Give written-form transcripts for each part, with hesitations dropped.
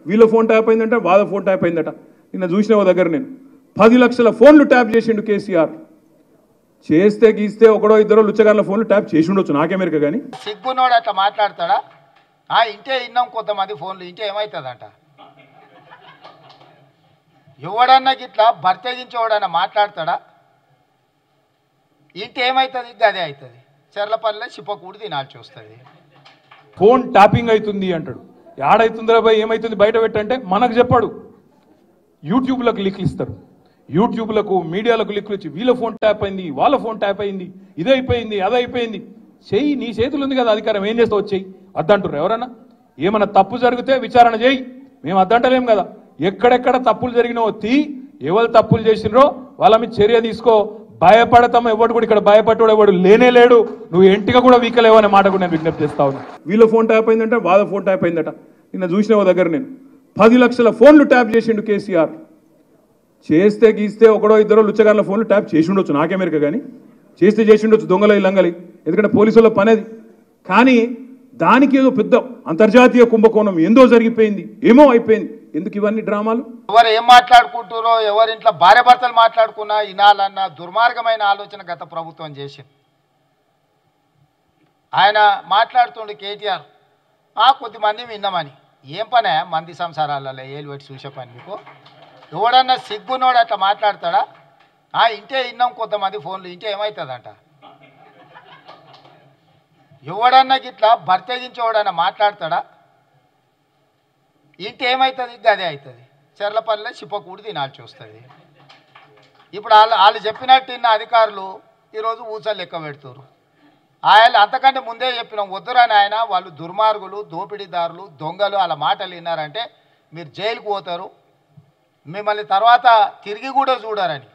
వీళ్ళ phone tap అయిందంట, వాళ్ళ ఫోన్ ట్యాప్ అయిందట. నిన్న చూసిన ఓ దగ్గర నేను 10 లక్షల ఫోన్లు ట్యాప్ చేసిండు కేసీఆర్. చేస్తే గీస్తే ఒకడో ఇద్దరో లుచ్చగాళ్ళ ఫోన్లు ట్యాప్ చేసి ఉండొచ్చు, నాకేమెరక కానీ. సిగ్గునోడు అట్లా మాట్లాడతాడా? ఇంటే ఇన్నాం కొంతమంది ఫోన్లు, ఇంటే ఏమవుతుందంట? ఎవడన్నా గిట్లా బర్తెగించి ఎవడన్నా మాట్లాడతాడా? ఇంటే ఏమవుతుంది? గదే అవుతుంది. చెర్లపల్లిలో చిప్పకూడి తినాల్సి వస్తుంది. ఫోన్ ట్యాపింగ్ అవుతుంది అంటాడు. ఏడవుతుందిరా భయ్, ఏమవుతుంది బయట పెట్టంటే మనకు చెప్పాడు. యూట్యూబ్లకు లింకులు ఇస్తారు, యూట్యూబ్లకు మీడియాలకు లింకులు ఇచ్చి వీళ్ళ ఫోన్ ట్యాప్ అయింది, వాళ్ళ ఫోన్ ట్యాప్ అయింది, ఇదైపోయింది, అదైపోయింది. చెయ్యి, నీ చేతులు ఉంది కదా అధికారం, ఏం చేస్తావు వచ్చేయి. అద్దంటారు ఎవరన్నా? ఏమన్నా తప్పు జరిగితే విచారణ చేయి, మేము అద్దంటలేం కదా. ఎక్కడెక్కడ తప్పులు జరిగినో ఎవరు తప్పులు చేసినరో వాళ్ళ మీద చర్య తీసుకో. భయపడతాం, ఎవడు కూడా ఇక్కడ భయపడ్డాడు ఎవడు లేనే లేడు. నువ్వు ఎంటిగా కూడా వీకలేవు అనే మాట కూడా నేను విజ్ఞప్తి చేస్తా ఉన్నా. వీళ్ళ ఫోన్ ట్యాప్ అయిందంట, వాళ్ళ ఫోన్ ట్యాప్ అయిందట. నిన్న చూసిన ఓ దగ్గర నేను 10 లక్షల ఫోన్లు ట్యాప్ చేసిండు కేసీఆర్. చేస్తే గీస్తే ఒకడో ఇద్దరో లుచ్చగాళ్ళ ఫోన్లు ట్యాప్ చేసి ఉండొచ్చు, నాకేమెరక కానీ. చేస్తే చేసి ఉండొచ్చు దొంగల ఇల్లంగలి, ఎందుకంటే పోలీసుల పనేది. కానీ దానికి ఏదో పెద్ద అంతర్జాతీయ కుంభకోణం ఏందో జరిగిపోయింది, ఏమో అయిపోయింది. ఎందుకు ఇవన్నీ డ్రామాలు? ఎవరు ఏం మాట్లాడుకుంటారో, ఎవరింట్లో భార్య భర్తలు మాట్లాడుకున్నా వినాలన్న దుర్మార్గమైన ఆలోచన గత ప్రభుత్వం చేసింది. ఆయన మాట్లాడుతుండే కేటీఆర్, కొద్దిమంది విన్నామని. ఏం పనే మంది సంసారాలలో ఏలు పెట్టి చూసే పని మీకు? ఎవడన్నా సిగ్గునోడు అట్లా మాట్లాడతాడా? ఇంటే విన్నాం కొంతమంది ఫోన్లు, ఇంటే ఏమవుతుందంట? ఎవడన్నా గిట్లా బర్తెగించి ఎవడన్నా మాట్లాడతాడా? ఇంటే ఏమవుతుంది? గదే అవుతుంది. చెర్లపల్లిలో చిప్పకూడి తినాల్సి వస్తుంది. ఇప్పుడు వాళ్ళు చెప్పినట్టు ఇన్న అధికారులు ఈరోజు ఊసలు లెక్క పెడుతున్నారు. ఆయన అంతకంటే ముందే చెప్పినాం, వద్దురని ఆయన వాళ్ళు దుర్మార్గులు, దోపిడీదారులు, దొంగలు, వాళ్ళ మాటలు విన్నారంటే మీరు జైలుకు పోతారు, మిమ్మల్ని తర్వాత తిరిగి కూడా చూడరని.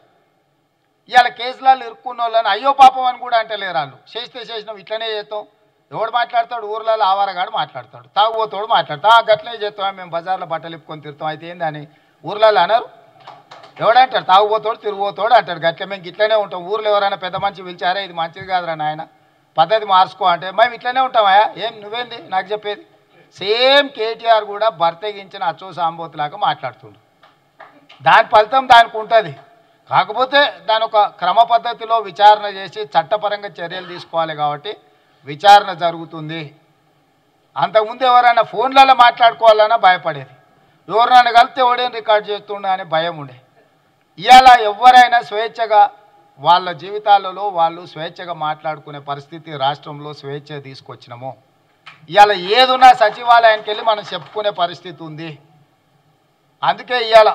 ఇవాళ కేసులలో ఇరుక్కున్న వాళ్ళని అయ్యో పాపం అని కూడా అంటలేరు వాళ్ళు. చేసినాం ఇట్లనే చేస్తాం. ఎవడు మాట్లాడతాడు? ఊర్లలో ఆవారగాడు మాట్లాడతాడు, తాగుబోతాడు మాట్లాడతాడు. గట్లనే చేస్తాం, మేము బజార్లో బట్టలు ఇప్పుకొని తిరుగుతాం. అయితే ఏందని ఊర్లలో అనరు? ఎవడంటాడు? తాగుబోతాడు, తిరుగుబోతాడు అంటాడు. గట్ల మేము ఇట్లనే ఉంటాం. ఊర్లో ఎవరైనా పెద్ద మనిషి పిలిచారా, ఇది మంచిది కాదురా నాయన, పద్ధతి మార్చుకో అంటే మేము ఇట్లనే ఉంటామా? ఏం నువ్వేంది నాకు చెప్పేది? సేమ్ కేటీఆర్ కూడా బర్తెగించిన అచ్చో సాంబోతులాగా మాట్లాడుతుండు. దాని ఫలితం దానికి ఉంటుంది. కాకపోతే దాని ఒక క్రమ పద్ధతిలో విచారణ చేసి చట్టపరంగా చర్యలు తీసుకోవాలి. కాబట్టి విచారణ జరుగుతుంది. అంతకుముందు ఎవరైనా ఫోన్లలో మాట్లాడుకోవాలన్నా భయపడేది, ఎవరైనా కలిస్తే ఎవడేం రికార్డ్ చేస్తుండ అనే భయం ఉండే. ఇవాళ ఎవరైనా స్వేచ్ఛగా వాళ్ళ జీవితాలలో వాళ్ళు స్వేచ్ఛగా మాట్లాడుకునే పరిస్థితి రాష్ట్రంలో స్వేచ్ఛ తీసుకొచ్చినాము. ఇవాళ ఏదున్నా సచివాలయానికి వెళ్ళి మనం చెప్పుకునే పరిస్థితి ఉంది. అందుకే ఇవాళ